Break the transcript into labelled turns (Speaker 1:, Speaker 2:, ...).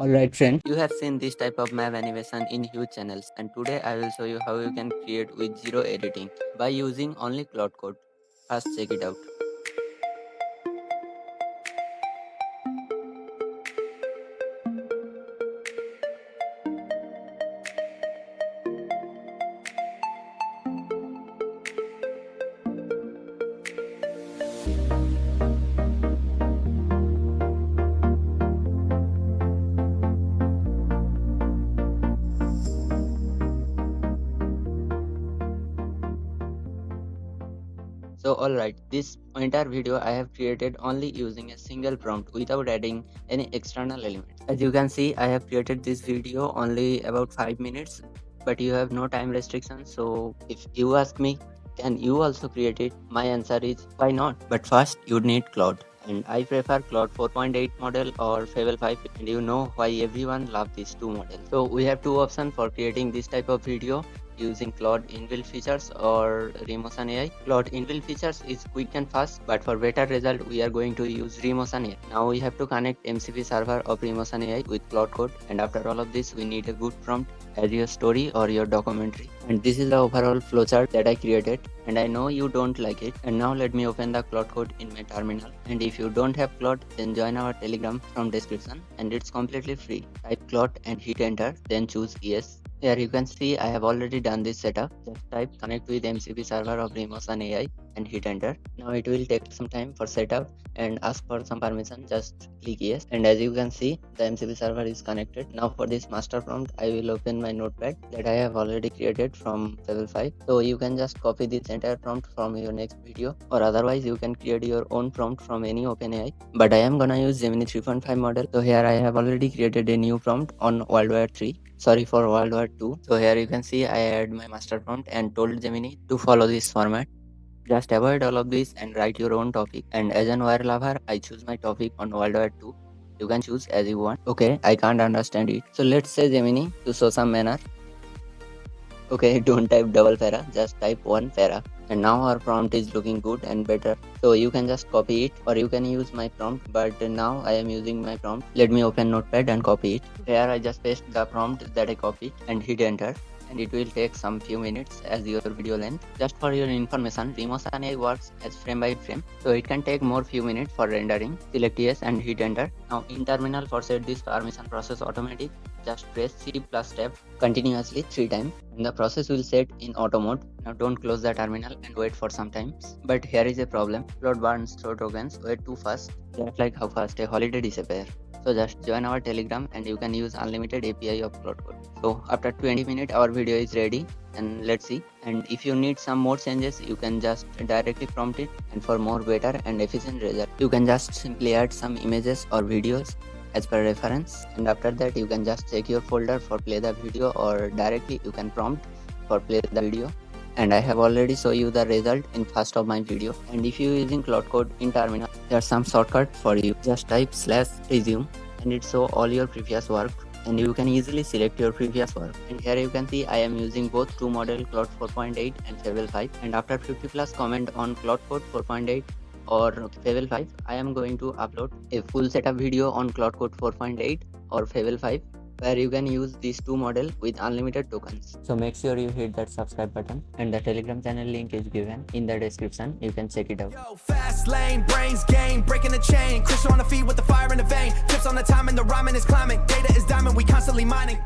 Speaker 1: Alright friend, you have seen this type of map animation in huge channels, and today I will show you how you can create with zero editing by using only Claude Code. First check it out. So alright, this entire video I have created only using a single prompt without adding any external elements. As you can see, I have created this video only about 5 minutes, but you have no time restriction. So if you ask me, can you also create it? My answer is why not? But first you need Claude. And I prefer Claude 4.8 model or Fable 5, and you know why everyone loves these two models. So we have two options for creating this type of video using Claude inbuilt features or Remotion AI. Claude inbuilt features is quick and fast, but for better result we are going to use Remotion AI. Now we have to connect MCP server of Remotion AI with Claude Code, and after all of this we need a good prompt as your story or your documentary. And this is the overall flowchart that I created, and I know you don't like it. And now let me open the Claude Code in my terminal, and if you don't have Claude, then join our Telegram from description, and it's completely free. Type Claude and hit enter, then choose yes. Here you can see I have already done this setup. Just type connect with MCP server of Remotion AI and hit enter. Now it will take some time for setup and ask for some permission. Just click yes, and as you can see the MCP server is connected. Now for this master prompt I will open my notepad that I have already created from Fable 5. So you can just copy this entire prompt from your next video, or otherwise you can create your own prompt from any OpenAI. But I am gonna use Gemini 3.5 model. So here I have already created a new prompt on World War 3. Sorry, for World War 2. So here you can see I add my master prompt and told Gemini to follow this format. Just avoid all of this and write your own topic. And as an wire lover, I choose my topic on World War 2. You can choose as you want. Okay, I can't understand it. So let's say Gemini to show some manner. Okay, don't type double para, just type one para. And now our prompt is looking good and better. So you can just copy it, or you can use my prompt, but now I am using my prompt. Let me open notepad and copy it. Here I just paste the prompt that I copied and hit enter. And it will take some few minutes as your video length. Just for your information, Remotion AI works as frame by frame, so it can take more few minutes for rendering. Select yes and hit enter. Now in terminal, for set this permission process automatic, just press C plus tab continuously 3 times, and the process will set in auto mode. Now don't close the terminal and wait for some time. But here is a problem. Claude burns through tokens way too fast, just like how fast a holiday disappears. So just join our Telegram and you can use unlimited API of Claude Code. So after 20 minutes our video is ready, and let's see. And if you need some more changes, you can just directly prompt it, and for more better and efficient result, you can just simply add some images or videos as per reference, and after that you can just check your folder for play the video, or directly you can prompt for play the video. And I have already show you the result in first of my video. And if you using Claude Code in terminal, there's some shortcut for you. Just type /resume and it show all your previous work, and you can easily select your previous work. And here you can see I am using both two model, Claude 4.8 and Fable 5. And after 50 plus comment on Claude Code 4.8 or Fable 5, I am going to upload a full setup video on Claude Code 4.8 or Fable 5, where you can use these two models with unlimited tokens. So make sure you hit that subscribe button, and the Telegram channel link is given in the description. You can check it out.
Speaker 2: Yo, fast lane, brains game, breaking the chain. KRISHNA on the feet with the fire in the vein. Tips on the time and the rhyming is climbing. Data is diamond, we constantly mining.